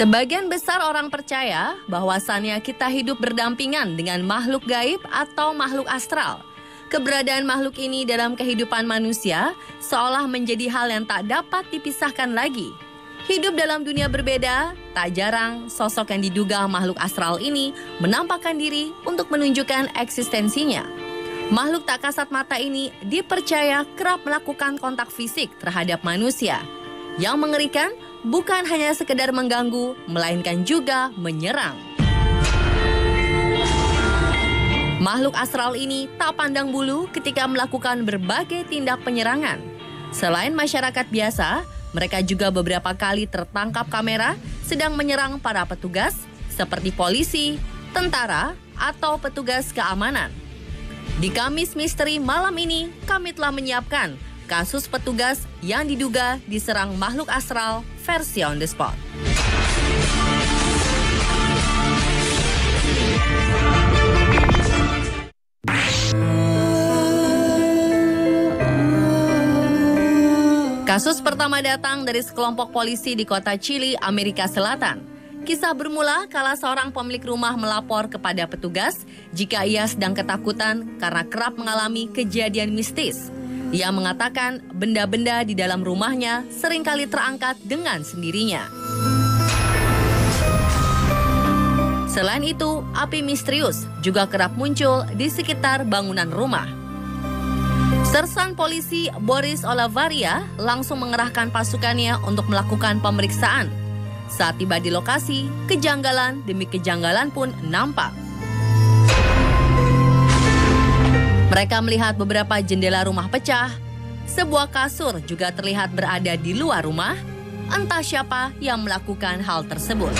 Sebagian besar orang percaya bahwasannya kita hidup berdampingan dengan makhluk gaib atau makhluk astral. Keberadaan makhluk ini dalam kehidupan manusia seolah menjadi hal yang tak dapat dipisahkan lagi. Hidup dalam dunia berbeda, tak jarang sosok yang diduga makhluk astral ini menampakkan diri untuk menunjukkan eksistensinya. Makhluk tak kasat mata ini dipercaya kerap melakukan kontak fisik terhadap manusia. Yang mengerikan bukan hanya sekedar mengganggu, melainkan juga menyerang. Makhluk astral ini tak pandang bulu ketika melakukan berbagai tindak penyerangan. Selain masyarakat biasa, mereka juga beberapa kali tertangkap kamera sedang menyerang para petugas seperti polisi, tentara, atau petugas keamanan. Di Kamis Misteri malam ini, kami telah menyiapkan kasus petugas yang diduga diserang makhluk astral versi on the spot. Kasus pertama datang dari sekelompok polisi di kota Chile, Amerika Selatan. Kisah bermula kala seorang pemilik rumah melapor kepada petugas jika ia sedang ketakutan karena kerap mengalami kejadian mistis. Ia mengatakan benda-benda di dalam rumahnya seringkali terangkat dengan sendirinya. Selain itu, api misterius juga kerap muncul di sekitar bangunan rumah. Sersan polisi Boris Olavaria langsung mengerahkan pasukannya untuk melakukan pemeriksaan. Saat tiba di lokasi, kejanggalan demi kejanggalan pun nampak. Mereka melihat beberapa jendela rumah pecah, sebuah kasur juga terlihat berada di luar rumah, entah siapa yang melakukan hal tersebut.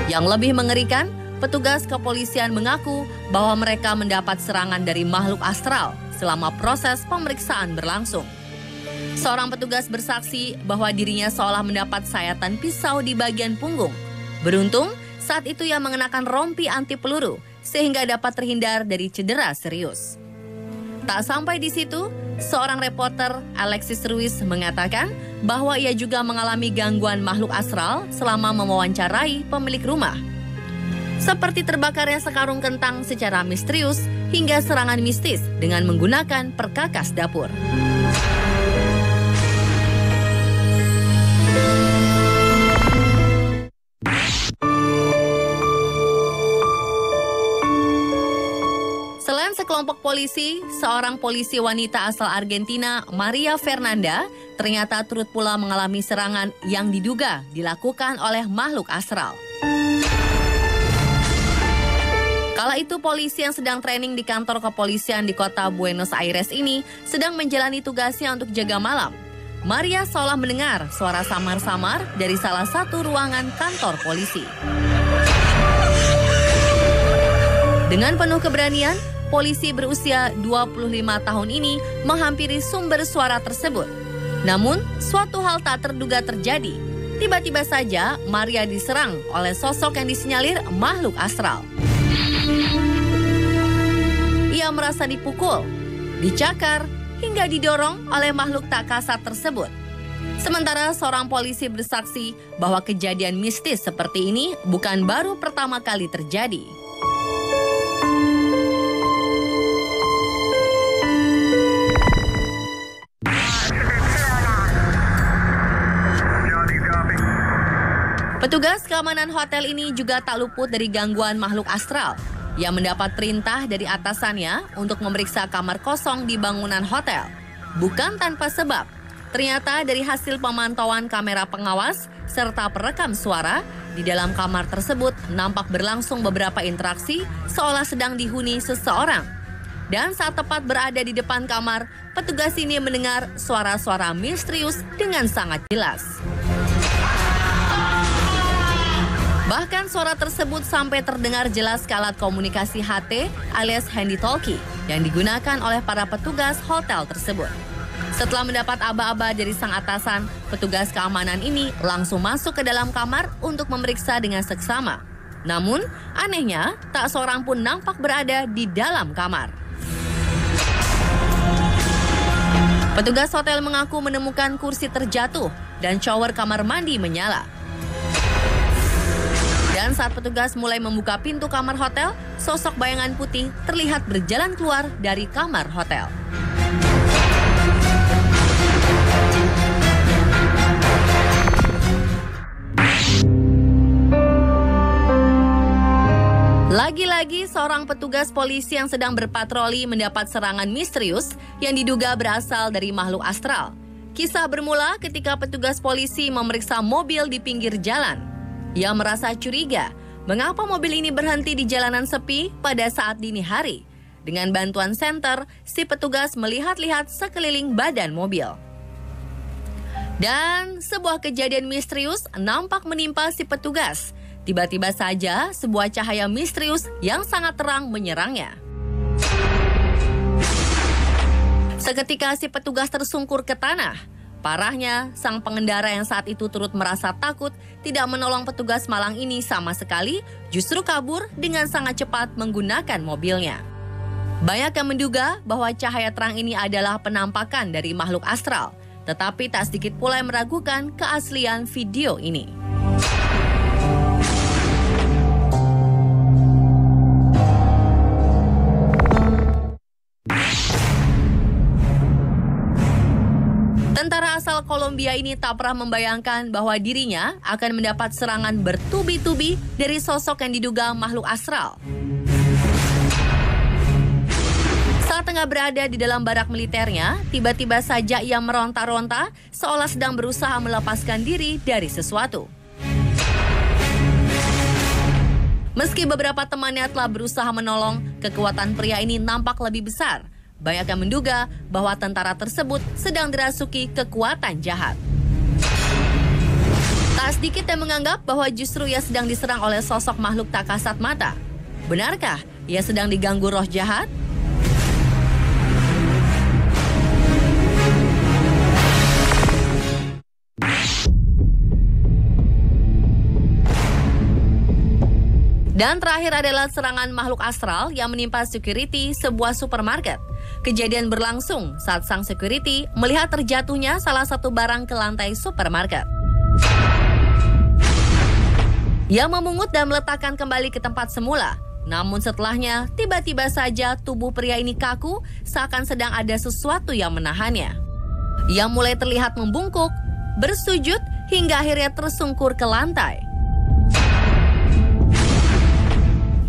Yang lebih mengerikan, petugas kepolisian mengaku bahwa mereka mendapat serangan dari makhluk astral selama proses pemeriksaan berlangsung. Seorang petugas bersaksi bahwa dirinya seolah mendapat sayatan pisau di bagian punggung. Beruntung, saat itu ia mengenakan rompi anti peluru sehingga dapat terhindar dari cedera serius. Tak sampai di situ, seorang reporter, Alexis Ruiz, mengatakan bahwa ia juga mengalami gangguan makhluk astral selama mewawancarai pemilik rumah. Seperti terbakarnya sekarung kentang secara misterius hingga serangan mistis dengan menggunakan perkakas dapur. Selain sekelompok polisi, seorang polisi wanita asal Argentina, Maria Fernanda, ternyata turut pula mengalami serangan yang diduga dilakukan oleh makhluk astral. Kala itu polisi yang sedang training di kantor kepolisian di kota Buenos Aires ini sedang menjalani tugasnya untuk jaga malam. Maria seolah mendengar suara samar-samar dari salah satu ruangan kantor polisi. Dengan penuh keberanian, polisi berusia 25 tahun ini menghampiri sumber suara tersebut. Namun, suatu hal tak terduga terjadi. Tiba-tiba saja Maria diserang oleh sosok yang disinyalir makhluk astral. Ia merasa dipukul, dicakar, hingga didorong oleh makhluk tak kasat tersebut. Sementara seorang polisi bersaksi bahwa kejadian mistis seperti ini bukan baru pertama kali terjadi. Petugas keamanan hotel ini juga tak luput dari gangguan makhluk astral. Ia mendapat perintah dari atasannya untuk memeriksa kamar kosong di bangunan hotel. Bukan tanpa sebab. Ternyata dari hasil pemantauan kamera pengawas serta perekam suara, di dalam kamar tersebut nampak berlangsung beberapa interaksi seolah sedang dihuni seseorang. Dan saat tepat berada di depan kamar, petugas ini mendengar suara-suara misterius dengan sangat jelas. Bahkan suara tersebut sampai terdengar jelas ke alat komunikasi HT alias handy-talkie yang digunakan oleh para petugas hotel tersebut. Setelah mendapat aba-aba dari sang atasan, petugas keamanan ini langsung masuk ke dalam kamar untuk memeriksa dengan seksama. Namun, anehnya, tak seorang pun nampak berada di dalam kamar. Petugas hotel mengaku menemukan kursi terjatuh dan shower kamar mandi menyala. Dan saat petugas mulai membuka pintu kamar hotel, sosok bayangan putih terlihat berjalan keluar dari kamar hotel. Lagi-lagi seorang petugas polisi yang sedang berpatroli mendapat serangan misterius yang diduga berasal dari makhluk astral. Kisah bermula ketika petugas polisi memeriksa mobil di pinggir jalan. Ia merasa curiga mengapa mobil ini berhenti di jalanan sepi pada saat dini hari. Dengan bantuan senter, si petugas melihat-lihat sekeliling badan mobil. Dan sebuah kejadian misterius nampak menimpa si petugas. Tiba-tiba saja sebuah cahaya misterius yang sangat terang menyerangnya. Seketika si petugas tersungkur ke tanah. Parahnya, sang pengendara yang saat itu turut merasa takut tidak menolong petugas malang ini sama sekali, justru kabur dengan sangat cepat menggunakan mobilnya. Banyak yang menduga bahwa cahaya terang ini adalah penampakan dari makhluk astral, tetapi tak sedikit pula yang meragukan keaslian video ini. Tentara asal Kolombia ini tak pernah membayangkan bahwa dirinya akan mendapat serangan bertubi-tubi dari sosok yang diduga makhluk astral. Saat tengah berada di dalam barak militernya, tiba-tiba saja ia meronta-ronta seolah sedang berusaha melepaskan diri dari sesuatu. Meski beberapa temannya telah berusaha menolong, kekuatan pria ini nampak lebih besar. Banyak yang menduga bahwa tentara tersebut sedang dirasuki kekuatan jahat. Tak sedikit yang menganggap bahwa justru ia sedang diserang oleh sosok makhluk tak kasat mata. Benarkah ia sedang diganggu roh jahat? Dan terakhir adalah serangan makhluk astral yang menimpa security sebuah supermarket. Kejadian berlangsung saat sang security melihat terjatuhnya salah satu barang ke lantai supermarket. Ia memungut dan meletakkan kembali ke tempat semula. Namun setelahnya, tiba-tiba saja tubuh pria ini kaku seakan sedang ada sesuatu yang menahannya. Ia mulai terlihat membungkuk, bersujud, hingga akhirnya tersungkur ke lantai.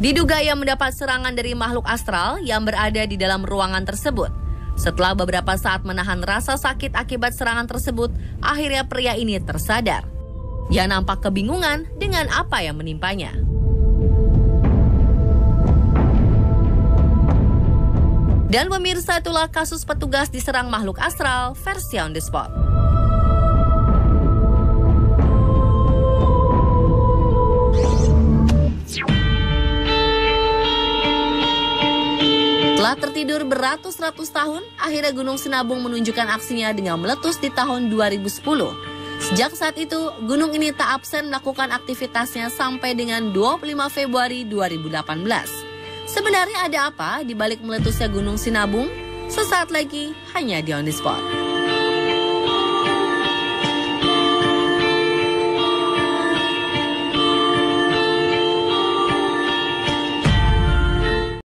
Diduga ia mendapat serangan dari makhluk astral yang berada di dalam ruangan tersebut. Setelah beberapa saat menahan rasa sakit akibat serangan tersebut, akhirnya pria ini tersadar. Ia nampak kebingungan dengan apa yang menimpanya. Dan pemirsa, itulah kasus petugas diserang makhluk astral versi On The Spot. Setelah tertidur beratus-ratus tahun, akhirnya Gunung Sinabung menunjukkan aksinya dengan meletus di tahun 2010. Sejak saat itu, gunung ini tak absen melakukan aktivitasnya sampai dengan 25 Februari 2018. Sebenarnya ada apa di balik meletusnya Gunung Sinabung? Sesaat lagi hanya di On The Spot.